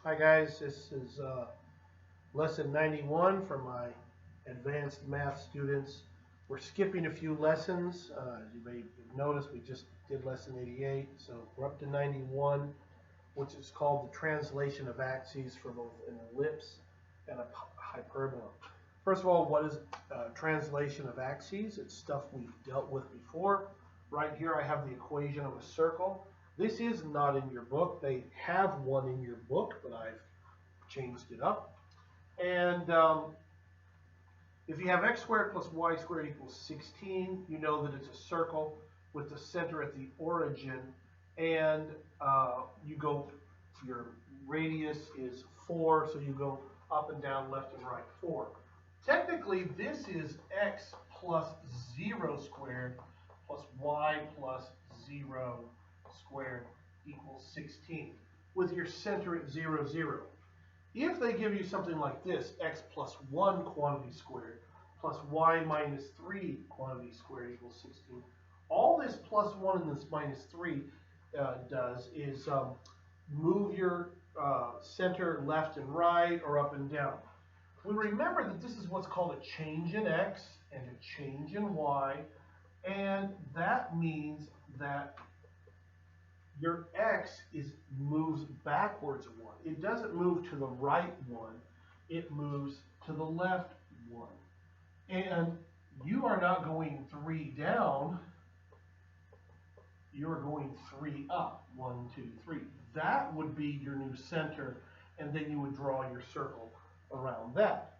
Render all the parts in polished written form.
Hi guys, this is lesson 91 for my advanced math students. We're skipping a few lessons. As you may have noticed, we just did lesson 88, so we're up to 91, which is called the translation of axes for both an ellipse and a hyperbola. First of all, what is translation of axes? It's stuff we've dealt with before. Right here I have the equation of a circle. This is not in your book. They have one in your book, but I've changed it up. And if you have x squared plus y squared equals 16, you know that it's a circle with the center at the origin, and your radius is 4, so you go up and down, left and right 4. Technically, this is x plus 0 squared plus y plus 0 squared equals 16, with your center at 0, 0. If they give you something like this, x plus 1 quantity squared plus y minus 3 quantity squared equals 16, all this plus 1 and this minus 3 does is move your center left and right or up and down. We remember that this is what's called a change in x and a change in y, and that means that your x moves backwards 1. It doesn't move to the right 1. It moves to the left 1. And you are not going 3 down. You're going 3 up. 1, 2, 3. That would be your new center, and then you would draw your circle around that.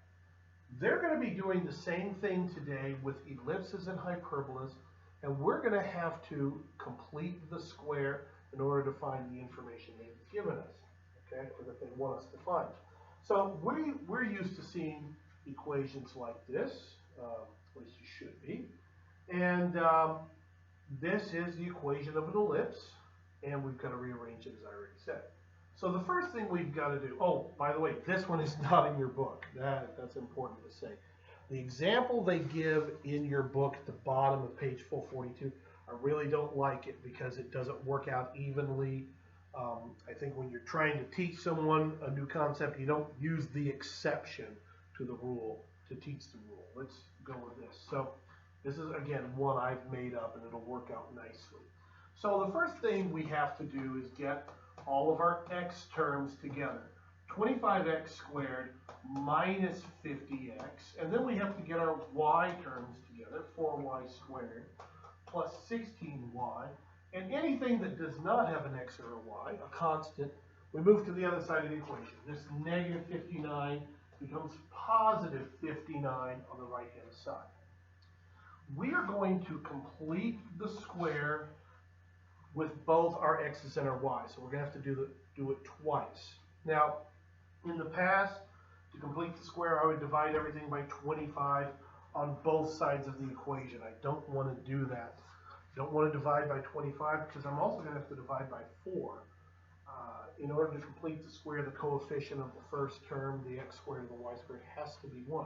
They're going to be doing the same thing today with ellipses and hyperbolas, and we're going to have to complete the square in order to find the information they've given us, okay, or that they want us to find. So we're used to seeing equations like this, at least you should be, and this is the equation of an ellipse, and we've got to rearrange it as I already said. So the first thing we've got to do, oh, by the way, this one is not in your book. That's important to say. The example they give in your book at the bottom of page 442, I really don't like it because it doesn't work out evenly. I think when you're trying to teach someone a new concept, you don't use the exception to the rule to teach the rule. Let's go with this. So this is, again, one I've made up, and it'll work out nicely. So the first thing we have to do is get all of our x terms together. 25x squared minus 50x, and then we have to get our y terms together, 4y squared plus 16y, and anything that does not have an x or a y, a constant, we move to the other side of the equation. This negative 59 becomes positive 59 on the right-hand side. We are going to complete the square with both our x's and our y's, so we're going to have to do it twice. Now, in the past, to complete the square, I would divide everything by 25 on both sides of the equation. I don't want to do that. I don't want to divide by 25 because I'm also going to have to divide by 4. In order to complete the square, the coefficient of the first term, the x squared and the y squared, has to be 1.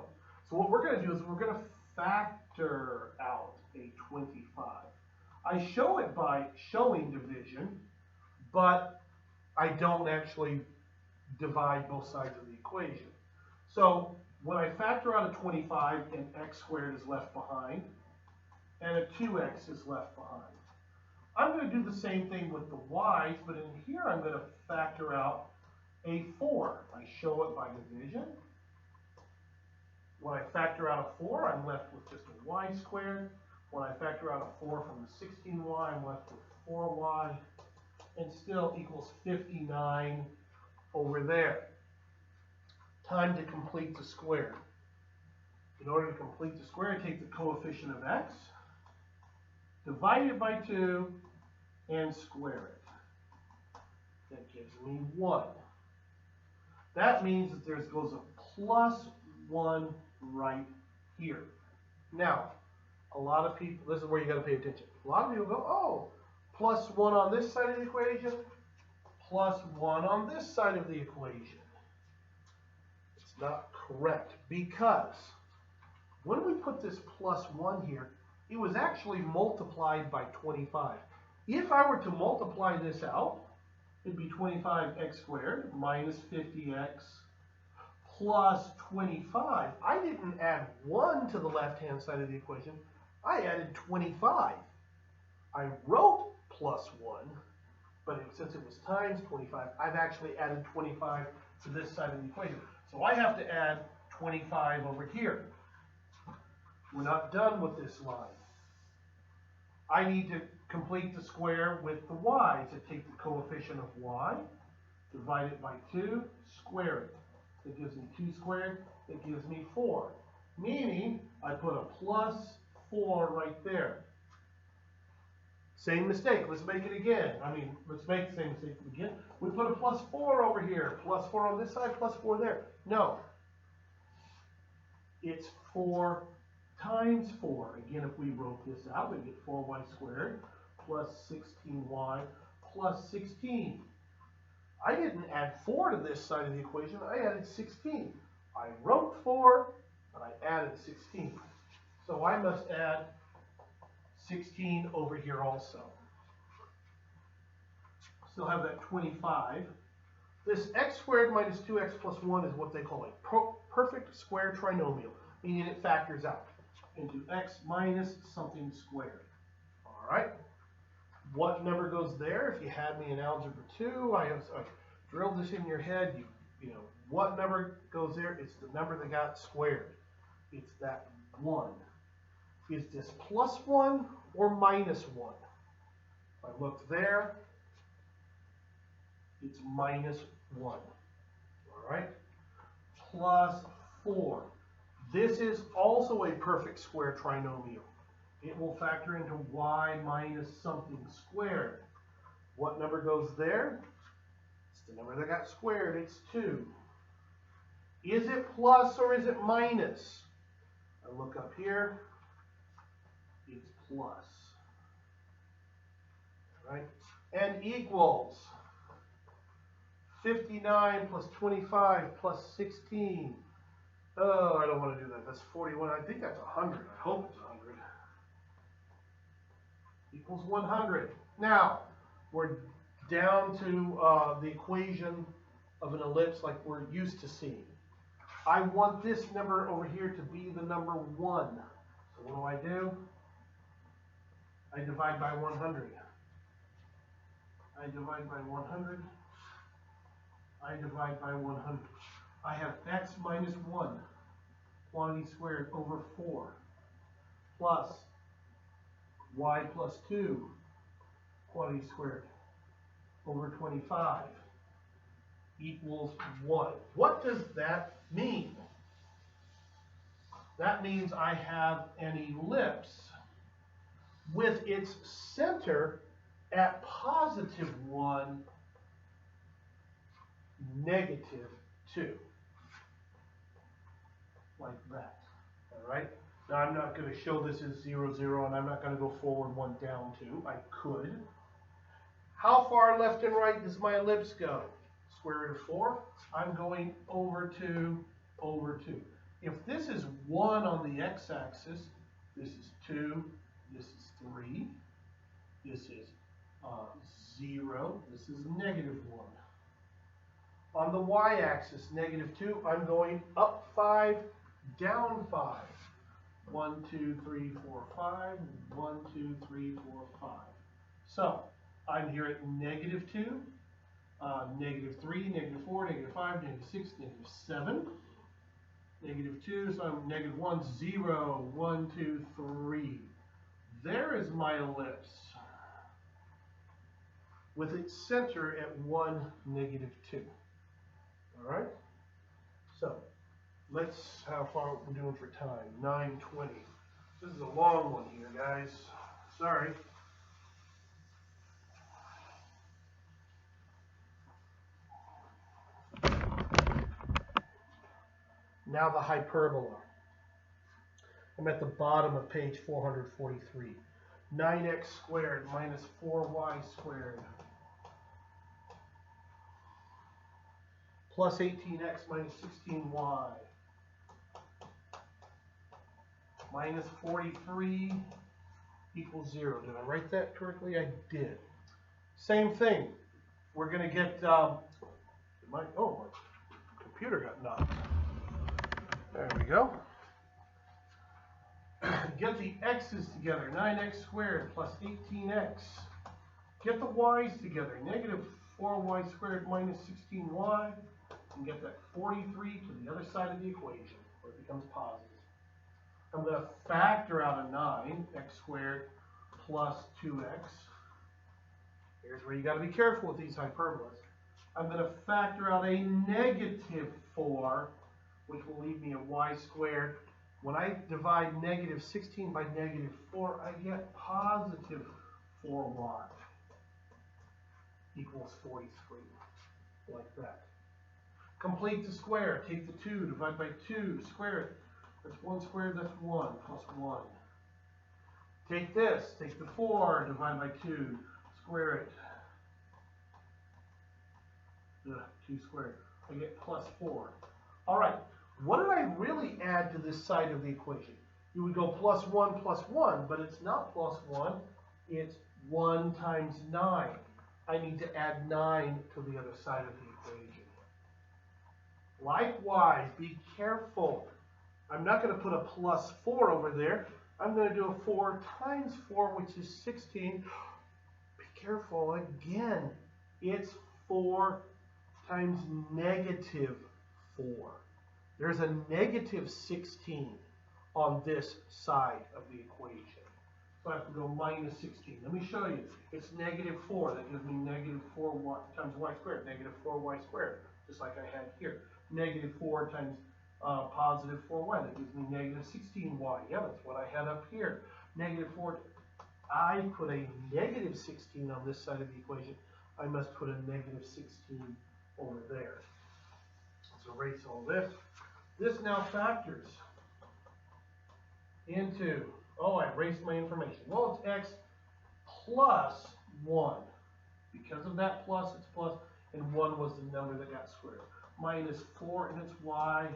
So what we're going to do is we're going to factor out a 25. I show it by showing division, but I don't actually divide both sides of the equation. So when I factor out a 25, an x squared is left behind, and a 2x is left behind. I'm going to do the same thing with the y's, but in here I'm going to factor out a 4. I show it by division. When I factor out a 4, I'm left with just a y squared. When I factor out a 4 from the 16y, I'm left with 4y, and still equals 59 over there. Time to complete the square. In order to complete the square, I take the coefficient of x, divide it by 2, and square it. That gives me 1. That means that there goes a plus 1 right here. Now, a lot of people, this is where you got to pay attention. A lot of people go, oh, plus 1 on this side of the equation, plus 1 on this side of the equation. It's not correct because when we put this plus 1 here, it was actually multiplied by 25. If I were to multiply this out, it'd be 25x squared minus 50x plus 25. I didn't add 1 to the left-hand side of the equation. I added 25. I wrote plus 1, but since it was times 25, I've actually added 25 to this side of the equation. So I have to add 25 over here. We're not done with this line. I need to complete the square with the y. To take the coefficient of y, divide it by 2, square it. That gives me 2 squared, that gives me 4. Meaning, I put a plus 4 right there. Same mistake, let's make it again. Let's make the same mistake again. We put a plus 4 over here, plus 4 on this side, plus 4 there. No. It's 4 times 4. Again, if we wrote this out, we get 4y squared plus 16y plus 16. I didn't add 4 to this side of the equation, I added 16. I wrote 4, but I added 16. So I must add 16 over here also. Still have that 25. This x squared minus 2x plus 1 is what they call a perfect square trinomial, meaning it factors out into x minus something squared. All right? What number goes there? If you had me in Algebra 2, I've drilled this in your head. You know, what number goes there? It's the number that got squared. It's that 1. Is this plus 1 or minus 1? If I look there, it's minus 1. All right? Plus 4. This is also a perfect square trinomial. It will factor into y minus something squared. What number goes there? It's the number that got squared. It's 2. Is it plus or is it minus? I look up here. It's plus. All right? And equals 59 plus 25 plus 16. Oh, I don't want to do that. That's 41. I think that's 100. I hope it's 100. Equals 100. Now, we're down to the equation of an ellipse like we're used to seeing. I want this number over here to be the number 1. So what do? I divide by 100. I divide by 100. I divide by 100. I have x minus 1, quantity squared, over 4, plus y plus 2, quantity squared, over 25, equals 1. What does that mean? That means I have an ellipse with its center at positive 1, negative 2. Like that. All right? Now I'm not going to show this as 0, 0, and I'm not going to go forward 1, down 2. I could. How far left and right does my ellipse go? Square root of 4. I'm going over 2, over 2. If this is 1 on the x-axis, this is 2, this is 3, this is 0, this is negative 1. On the y-axis, negative 2, I'm going up 5, down 5. 1, 2, 3, 4, 5. 1, 2, 3, 4, 5. So, I'm here at negative 2, negative 3, negative 4, negative 5, negative 6, negative 7. Negative 2, so I'm negative 1, 0, 1, 2, 3. There is my ellipse with its center at 1, negative 2. All right? So, let's, how far we're doing for time? 9:20. This is a long one here, guys. Sorry. Now the hyperbola. I'm at the bottom of page 443. 9x squared minus 4y squared plus 18x minus 16y minus 43 equals 0. Did I write that correctly? I did. Same thing. we're going to get, my computer got knocked. There we go. Get the x's together, 9x squared plus 18x. Get the y's together, negative 4y squared minus 16y. And get that 43 to the other side of the equation, where it becomes positive. I'm going to factor out a 9, x squared plus 2x. Here's where you got to be careful with these hyperbolas. I'm going to factor out a negative 4, which will leave me a y squared. When I divide negative 16 by negative 4, I get positive 4y equals 43, like that. Complete the square. Take the 2, divide by 2, square it. That's 1 squared, that's 1, plus 1. Take this, take the 4, divide by 2, square it. 2 squared. I get plus 4. All right, what did I really add to this side of the equation? You would go plus 1, but it's not plus 1. It's 1 times 9. I need to add 9 to the other side of the equation. Likewise, be careful. I'm not going to put a plus 4 over there. I'm going to do a 4 times 4, which is 16. Be careful. Again, it's 4 times negative 4. There's a negative 16 on this side of the equation. So I have to go minus 16. Let me show you. It's negative 4. That gives me negative 4y times y squared. Negative 4y squared, just like I had here. Negative 4 times positive 4y. That gives me negative 16y. Yeah, that's what I had up here. Negative 4. I put a negative 16 on this side of the equation. I must put a negative 16 over there. Let's erase all this. This now factors into, I erased my information. Well, it's x plus 1. Because of that plus, it's plus, and 1 was the number that got squared. Minus 4, and it's y,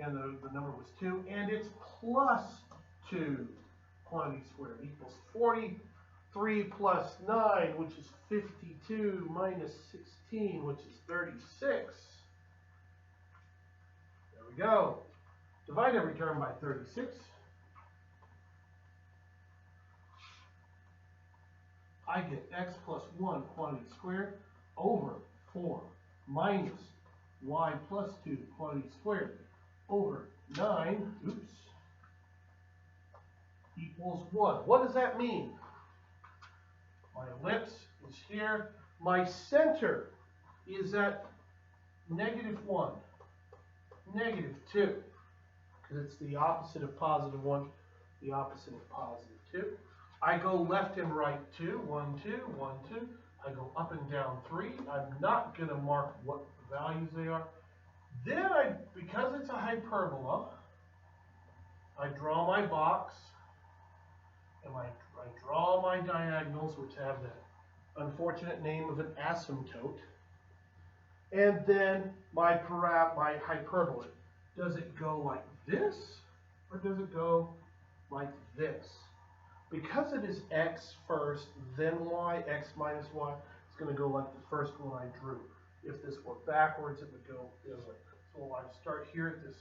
and the number was 2, and it's plus 2 quantity squared equals 43 plus 9, which is 52, minus 16, which is 36. There we go. Divide every term by 36. I get x plus 1 quantity squared over 4 minus y plus 2 quantity squared over 9, equals 1. What does that mean? My ellipse is here. My center is at negative 1, negative 2, because it's the opposite of positive 1, the opposite of positive 2. I go left and right 2, 1, 2, 1, 2. I go up and down 3. I'm not going to mark what the values they are. Then because it's a hyperbola, I draw my box, and I draw my diagonals, which have that unfortunate name of an asymptote. And then my hyperbola. Does it go like this, or does it go like this? Because it is x first, then y, x minus y, it's going to go like the first one I drew. If this were backwards, it would go this way. So I start here at this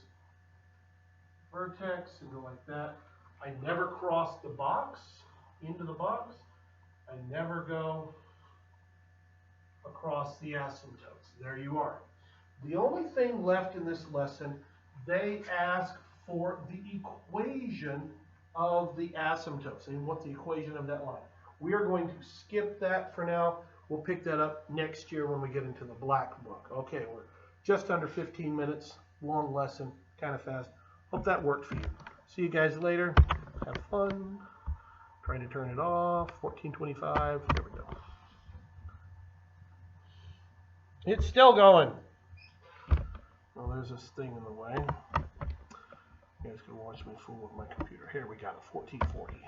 vertex and go like that. I never cross the box, into the box. I never go across the asymptotes. There you are. The only thing left in this lesson, they ask for the equation of the asymptotes and what's the equation of that line. We are going to skip that for now. We'll pick that up next year when we get into the black book. Okay, we're just under 15 minutes. Long lesson, kind of fast. Hope that worked for you. See you guys later. Have fun. Trying to turn it off. 1425. There we go. It's still going. Well, there's this thing in the way. You guys can watch me fool with my computer. Here we got it. 1440.